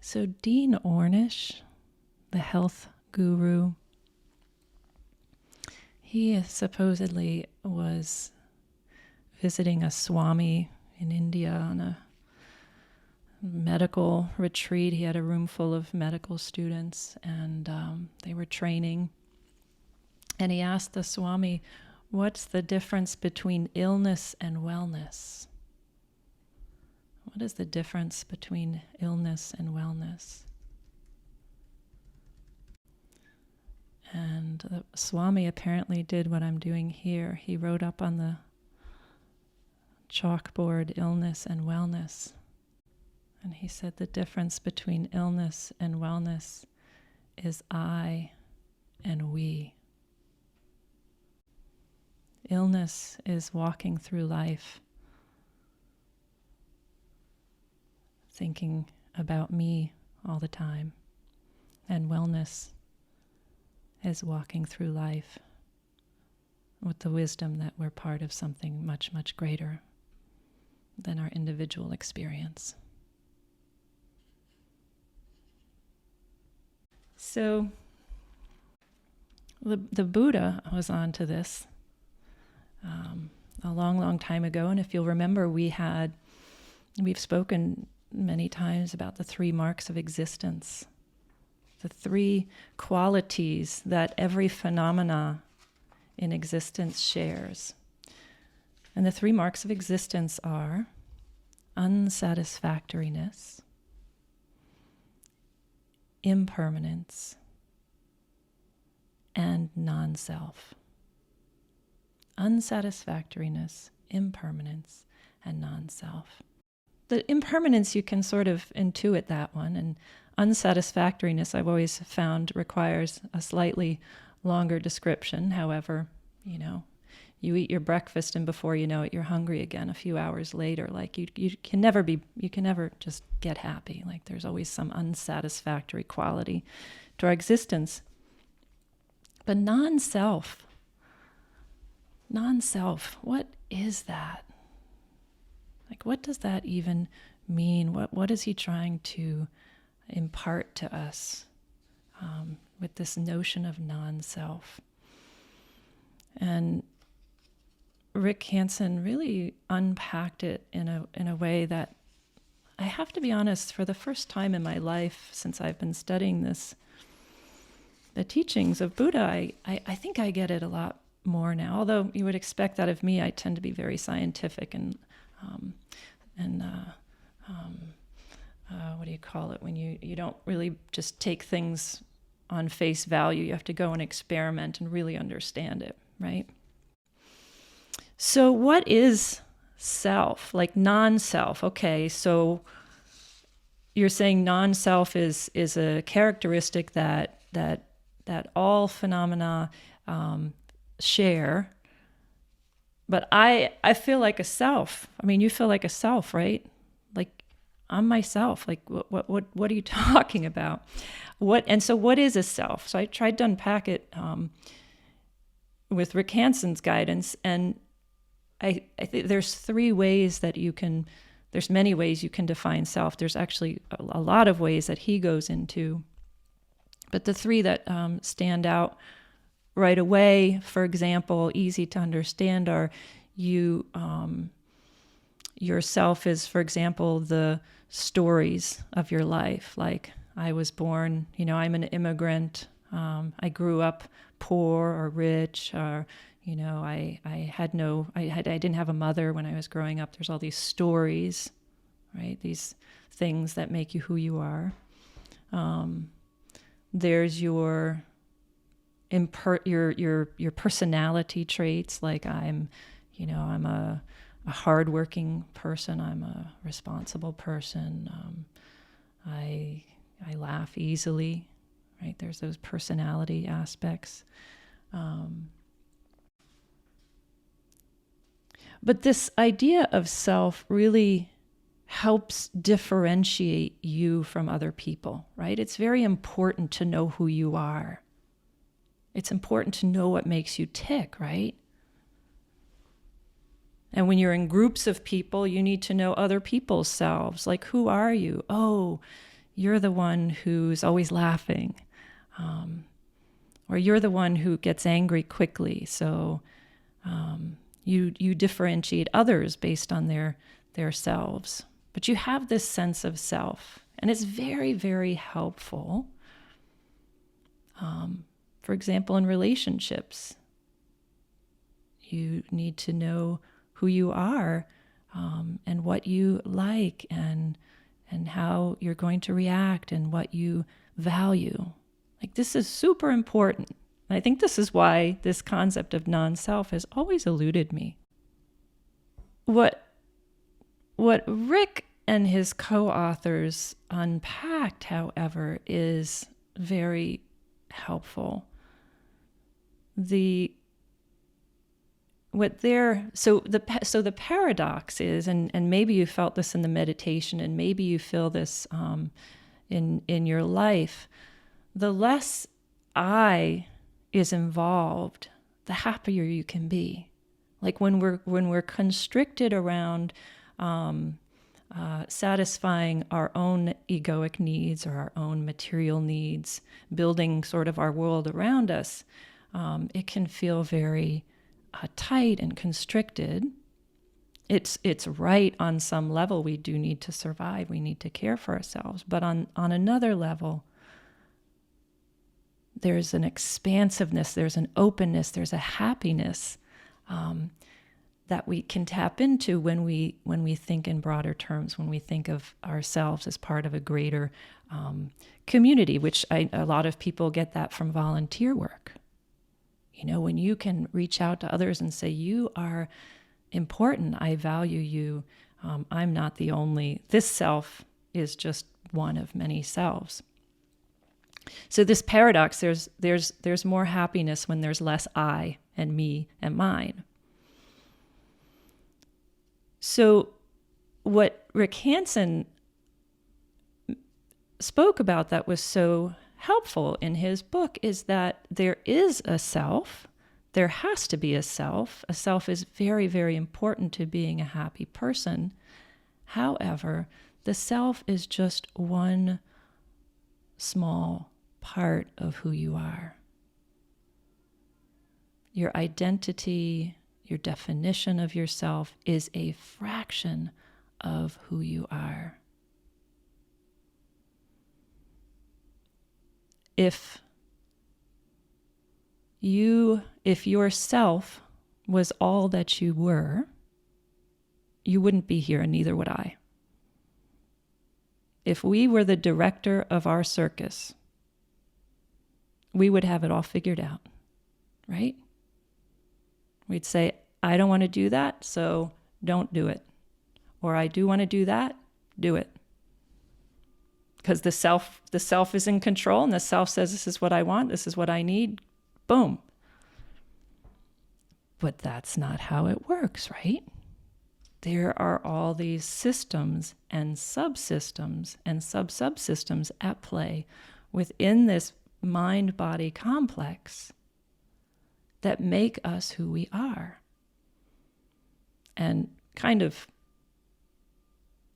So Dean Ornish, the health guru, he supposedly was visiting a Swami in India on a medical retreat. He had a room full of medical students, and they were training. And he asked the Swami, what's the difference between illness and wellness? What is the difference between illness and wellness? And the Swami apparently did what I'm doing here. He wrote up on the chalkboard, illness and wellness. And he said the difference between illness and wellness is I and we. Illness is walking through life thinking about me all the time. And wellness is walking through life with the wisdom that we're part of something much, much greater than our individual experience. So the Buddha was on to this a long, long time ago. And if you'll remember, we've spoken many times about the 3 marks of existence, the 3 qualities that every phenomena in existence shares. And the 3 marks of existence are unsatisfactoriness, impermanence, and non-self. Unsatisfactoriness, impermanence, and non-self. The impermanence, you can sort of intuit that one, and unsatisfactoriness, I've always found, requires a slightly longer description. However, you eat your breakfast and before you know it, you're hungry again a few hours later. Like you can never just get happy. Like there's always some unsatisfactory quality to our existence. But non-self, what is that? Like, what does that even mean? What is he trying to impart to us with this notion of non-self? And Rick Hanson really unpacked it in a way that, I have to be honest, for the first time in my life since I've been studying the teachings of Buddha, I think I get it a lot more now. Although you would expect that of me, I tend to be very scientific and what do you call it, when you don't really just take things on face value. You have to go and experiment and really understand it, right? So what is self, like non-self? Okay, so you're saying non-self is a characteristic that all phenomena share. But I feel like a self. I mean, you feel like a self, right? Like I'm myself. Like what are you talking about? So what is a self? So I tried to unpack it with Rick Hanson's guidance, and I think there's 3 ways that there's many ways you can define self. There's actually a lot of ways that he goes into. But the 3 that stand out right away, for example, easy to understand, are yourself is, for example, the stories of your life. Like I was born, I'm an immigrant. I grew up poor or rich, or I didn't have a mother when I was growing up. There's all these stories, right? These things that make you who you are. There's your personality traits, like I'm a hardworking person. I'm a responsible person. I laugh easily, right? There's those personality aspects. But this idea of self really helps differentiate you from other people, right? It's very important to know who you are. It's important to know what makes you tick, right? And when you're in groups of people, you need to know other people's selves. Like, who are you? Oh, you're the one who's always laughing, or you're the one who gets angry quickly. So you differentiate others based on their selves. But you have this sense of self, and it's very, very helpful. For example, in relationships, you need to know who you are, and what you like, and how you're going to react, and what you value. Like, this is super important. I think this is why this concept of non-self has always eluded me. What Rick and his co-authors unpacked, however, is very helpful. The paradox is, and maybe you felt this in the meditation, and maybe you feel this in your life, the less I is involved, the happier you can be. Like when we're constricted around satisfying our own egoic needs or our own material needs, building sort of our world around us, it can feel very tight and constricted. It's right on some level. We do need to survive. We need to care for ourselves. But on another level, there's an expansiveness, there's an openness, there's a happiness that we can tap into when we think in broader terms, when we think of ourselves as part of a greater community, which a lot of people get that from volunteer work. You know, when you can reach out to others and say, you are important, I value you, I'm not the only, this self is just one of many selves. So this paradox, there's more happiness when there's less I and me and mine. So what Rick Hanson spoke about that was so helpful in his book is that there is a self. There has to be a self. A self is very, very important to being a happy person. However, the self is just one small part of who you are. Your identity, your definition of yourself is a fraction of who you are. If yourself was all that you were, you wouldn't be here, and neither would I. If we were the director of our circus, we would have it all figured out, right? We'd say, I don't want to do that, so don't do it. Or I do want to do that, do it. Because the self is in control, and the self says, this is what I want, this is what I need, boom. But that's not how it works, right? There are all these systems and subsystems and sub-subsystems at play within this mind-body complex that make us who we are. And kind of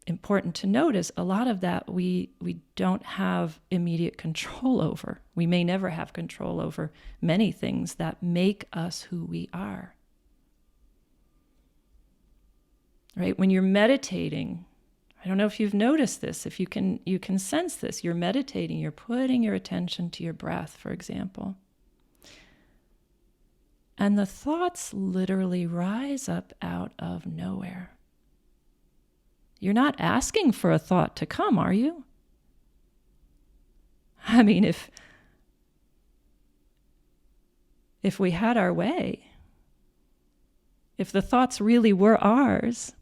important to notice, a lot of that we don't have immediate control over. We may never have control over many things that make us who we are. Right? When you're meditating, I don't know if you've noticed this, if you can sense this, you're meditating, you're putting your attention to your breath, for example. And the thoughts literally rise up out of nowhere. You're not asking for a thought to come, are you? I mean, if we had our way, if the thoughts really were ours,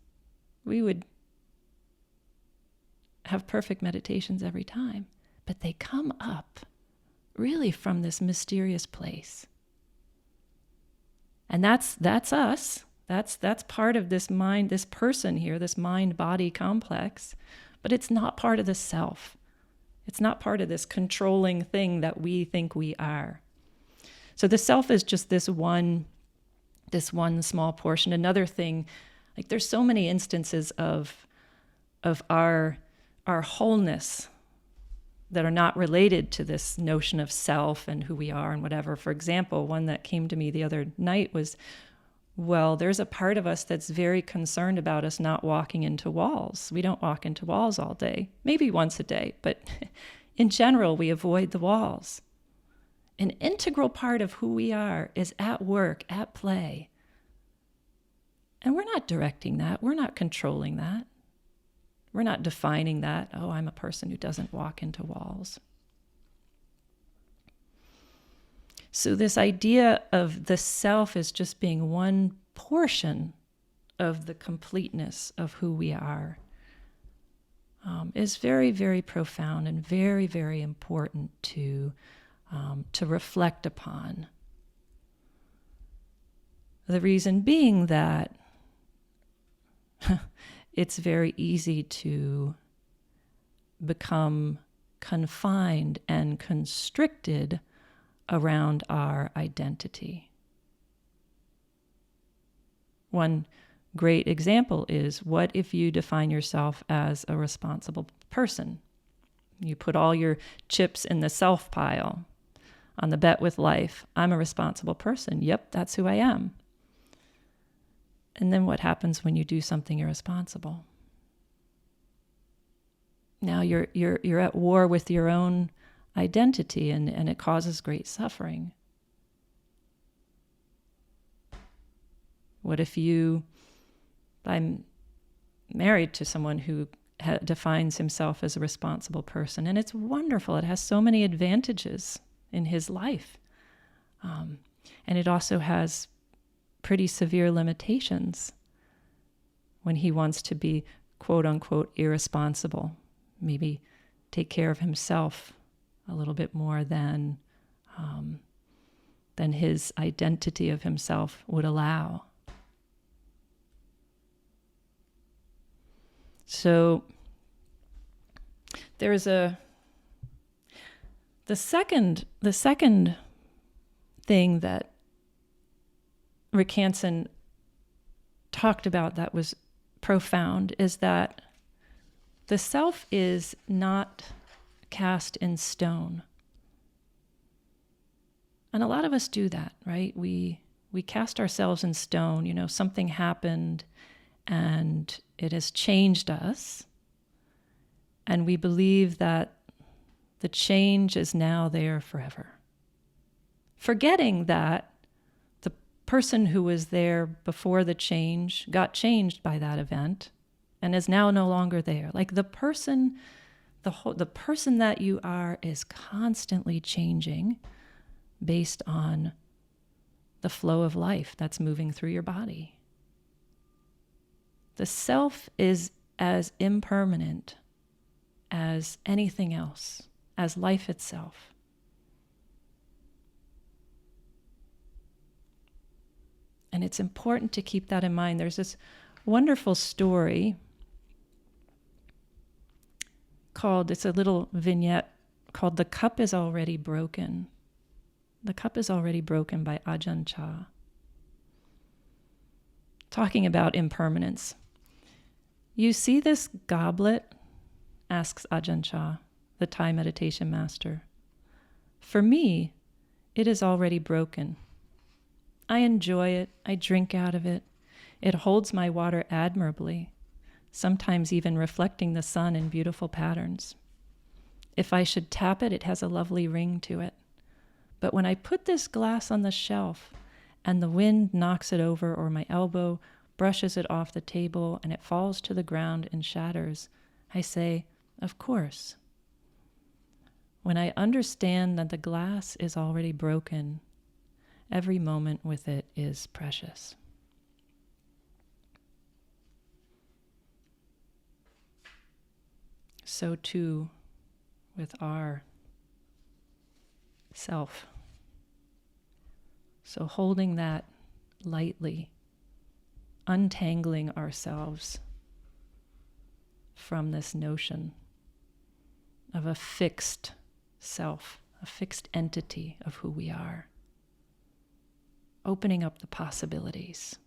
we would have perfect meditations every time. But they come up really from this mysterious place. And that's us. That's part of this mind, this person here, this mind-body complex. But it's not part of the self. It's not part of this controlling thing that we think we are. So the self is just this one small portion. Another thing, like there's so many instances of our wholeness that are not related to this notion of self and who we are and whatever. For example, one that came to me the other night was, well, there's a part of us that's very concerned about us not walking into walls. We don't walk into walls all day, maybe once a day, but in general, we avoid the walls. An integral part of who we are is at work, at play. And we're not directing that. We're not controlling that. We're not defining that. Oh, I'm a person who doesn't walk into walls. So this idea of the self as just being one portion of the completeness of who we are is very, very profound and very, very important to reflect upon. The reason being that it's very easy to become confined and constricted around our identity. One great example is, what if you define yourself as a responsible person? You put all your chips in the self pile on the bet with life. I'm a responsible person. Yep, that's who I am. And then what happens when you do something irresponsible? Now you're at war with your own identity, and it causes great suffering. What if I'm married to someone who defines himself as a responsible person, and it's wonderful. It has so many advantages in his life. And it also has pretty severe limitations when he wants to be, quote unquote, irresponsible, maybe take care of himself a little bit more than his identity of himself would allow. So there's the second thing that Rick Hanson talked about that was profound is that the self is not cast in stone. And a lot of us do that, right? We cast ourselves in stone. Something happened and it has changed us. And we believe that the change is now there forever. Forgetting that the person who was there before the change got changed by that event and is now no longer there. Like the person that you are is constantly changing based on the flow of life that's moving through your body. The self is as impermanent as anything else, as life itself. And it's important to keep that in mind. There's this wonderful story it's a little vignette called "The Cup is Already Broken." The Cup is Already Broken by Ajahn Chah. Talking about impermanence. You see this goblet? Asks Ajahn Chah, the Thai meditation master. For me, it is already broken. I enjoy it. I drink out of it. It holds my water admirably, sometimes even reflecting the sun in beautiful patterns. If I should tap it, it has a lovely ring to it. But when I put this glass on the shelf and the wind knocks it over, or my elbow brushes it off the table and it falls to the ground and shatters, I say, of course. When I understand that the glass is already broken, every moment with it is precious. So too with our self. So holding that lightly, untangling ourselves from this notion of a fixed self, a fixed entity of who we are. Opening up the possibilities.